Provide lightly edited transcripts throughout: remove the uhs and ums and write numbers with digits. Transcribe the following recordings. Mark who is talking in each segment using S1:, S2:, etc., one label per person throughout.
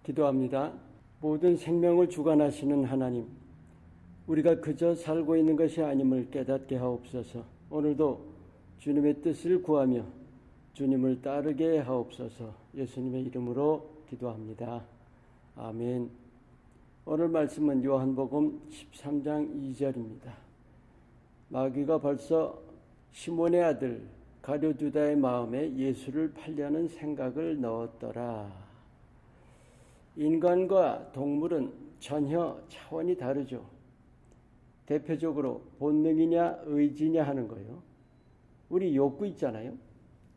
S1: 기도합니다. 모든 생명을 주관하시는 하나님, 우리가 그저 살고 있는 것이 아님을 깨닫게 하옵소서. 오늘도 주님의 뜻을 구하며 주님을 따르게 하옵소서. 예수님의 이름으로 기도합니다. 아멘. 오늘 말씀은 요한복음 13장 2절입니다. 마귀가 벌써 시몬의 아들 가룟유다의 마음에 예수를 팔려는 생각을 넣었더라. 인간과 동물은 전혀 차원이 다르죠. 대표적으로 본능이냐 의지냐 하는 거예요. 우리 욕구 있잖아요.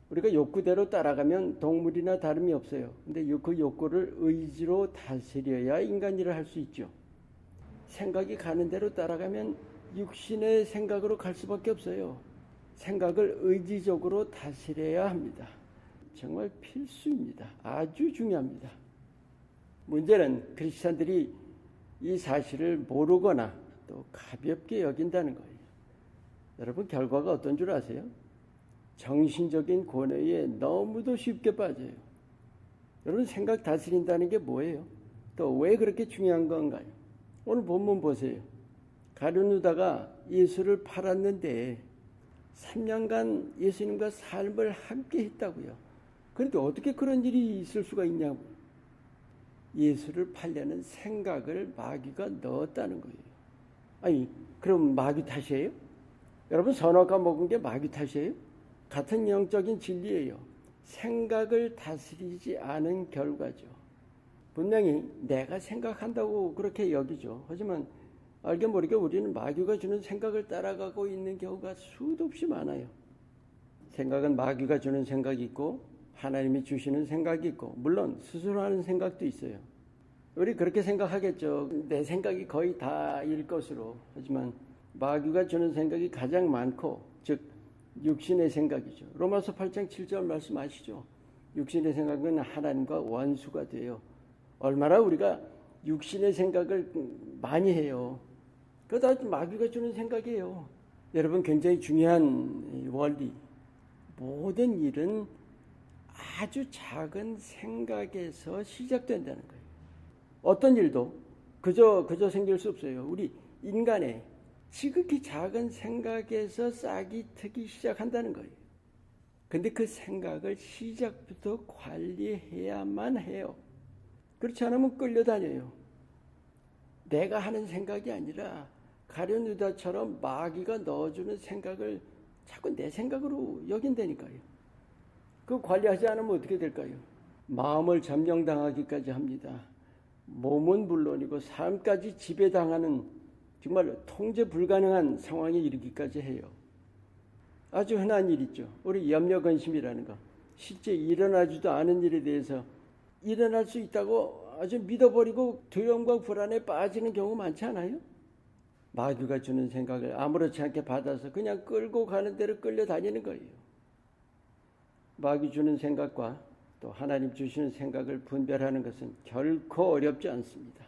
S1: 우리가 욕구대로 따라가면 동물이나 다름이 없어요. 근데 그 욕구를 의지로 다스려야 인간일을 할 수 있죠. 생각이 가는 대로 따라가면 육신의 생각으로 갈 수밖에 없어요. 생각을 의지적으로 다스려야 합니다. 정말 필수입니다. 아주 중요합니다. 문제는 크리스찬들이 이 사실을 모르거나 또 가볍게 여긴다는 거예요. 여러분, 결과가 어떤 줄 아세요? 정신적인 고뇌에 너무도 쉽게 빠져요. 여러분, 생각 다스린다는 게 뭐예요? 또 왜 그렇게 중요한 건가요? 오늘 본문 보세요. 가룟유다가 예수를 팔았는데 3년간 예수님과 삶을 함께 했다고요. 그런데 어떻게 그런 일이 있을 수가 있냐고요. 예수를 팔려는 생각을 마귀가 넣었다는 거예요. 아니, 그럼 마귀 탓이에요? 여러분, 선악과 먹은 게 마귀 탓이에요? 같은 영적인 진리예요. 생각을 다스리지 않은 결과죠. 분명히 내가 생각한다고 그렇게 여기죠. 하지만 알게 모르게 우리는 마귀가 주는 생각을 따라가고 있는 경우가 수도 없이 많아요. 생각은 마귀가 주는 생각이 있고 하나님이 주시는 생각이 있고, 물론 스스로 하는 생각도 있어요. 우리 그렇게 생각하겠죠. 내 생각이 거의 다일 것으로. 하지만 마귀가 주는 생각이 가장 많고, 즉 육신의 생각이죠. 로마서 8장 7절 말씀 아시죠? 육신의 생각은 하나님과 원수가 돼요. 얼마나 우리가 육신의 생각을 많이 해요. 그거 다 마귀가 주는 생각이에요. 여러분, 굉장히 중요한 원리. 모든 일은 아주 작은 생각에서 시작된다는 거예요. 어떤 일도 그저 생길 수 없어요. 우리 인간의 지극히 작은 생각에서 싹이 트기 시작한다는 거예요. 근데 그 생각을 시작부터 관리해야만 해요. 그렇지 않으면 끌려다녀요. 내가 하는 생각이 아니라 가룟유다처럼 마귀가 넣어주는 생각을 자꾸 내 생각으로 여긴다니까요. 그 관리하지 않으면 어떻게 될까요? 마음을 점령당하기까지 합니다. 몸은 물론이고 삶까지 지배당하는 정말 통제 불가능한 상황에 이르기까지 해요. 아주 흔한 일 있죠. 우리 염려근심이라는 거. 실제 일어나지도 않은 일에 대해서 일어날 수 있다고 아주 믿어버리고 두려움과 불안에 빠지는 경우 많지 않아요? 마귀가 주는 생각을 아무렇지 않게 받아서 그냥 끌고 가는 대로 끌려다니는 거예요. 마귀 주는 생각과 또 하나님 주시는 생각을 분별하는 것은 결코 어렵지 않습니다.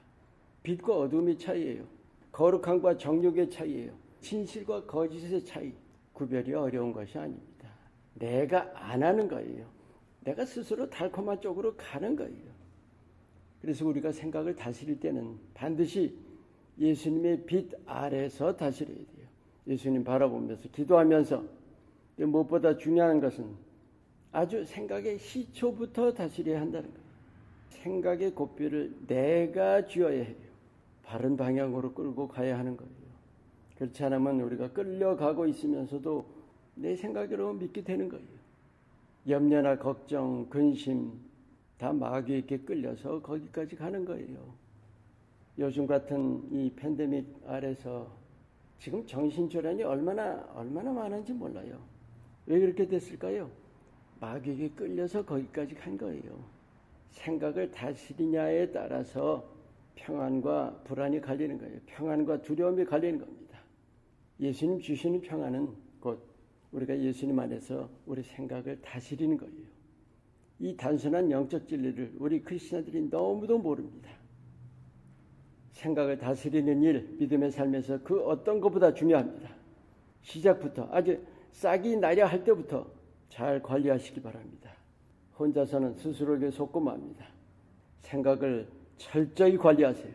S1: 빛과 어둠의 차이예요. 거룩함과 정욕의 차이예요. 진실과 거짓의 차이. 구별이 어려운 것이 아닙니다. 내가 안 하는 거예요. 내가 스스로 달콤한 쪽으로 가는 거예요. 그래서 우리가 생각을 다스릴 때는 반드시 예수님의 빛 아래서 다스려야 돼요. 예수님 바라보면서 기도하면서. 무엇보다 중요한 것은 아주 생각의 시초부터 다스려야 한다는 거예요. 생각의 고삐를 내가 쥐어야 해요. 바른 방향으로 끌고 가야 하는 거예요. 그렇지 않으면 우리가 끌려가고 있으면서도 내 생각으로 믿게 되는 거예요. 염려나 걱정, 근심 다 마귀에게 끌려서 거기까지 가는 거예요. 요즘 같은 이 팬데믹 아래서 지금 정신질환이 얼마나 많은지 몰라요. 왜 그렇게 됐을까요? 마귀에게 끌려서 거기까지 간 거예요. 생각을 다스리냐에 따라서 평안과 불안이 갈리는 거예요. 평안과 두려움이 갈리는 겁니다. 예수님 주시는 평안은 곧 우리가 예수님 안에서 우리 생각을 다스리는 거예요. 이 단순한 영적 진리를 우리 크리스천들이 너무도 모릅니다. 생각을 다스리는 일, 믿음의 삶에서 그 어떤 것보다 중요합니다. 시작부터 아주 싹이 나려 할 때부터 잘 관리하시기 바랍니다. 혼자서는 스스로에게 속고 맙니다. 생각을 철저히 관리하세요.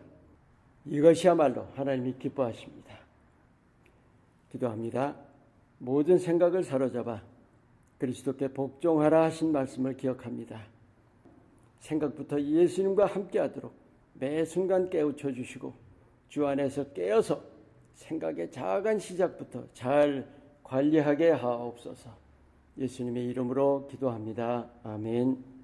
S1: 이것이야말로 하나님이 기뻐하십니다. 기도합니다. 모든 생각을 사로잡아 그리스도께 복종하라 하신 말씀을 기억합니다. 생각부터 예수님과 함께하도록 매 순간 깨우쳐 주시고 주 안에서 깨어서 생각의 작은 시작부터 잘 관리하게 하옵소서. 예수님의 이름으로 기도합니다. 아멘.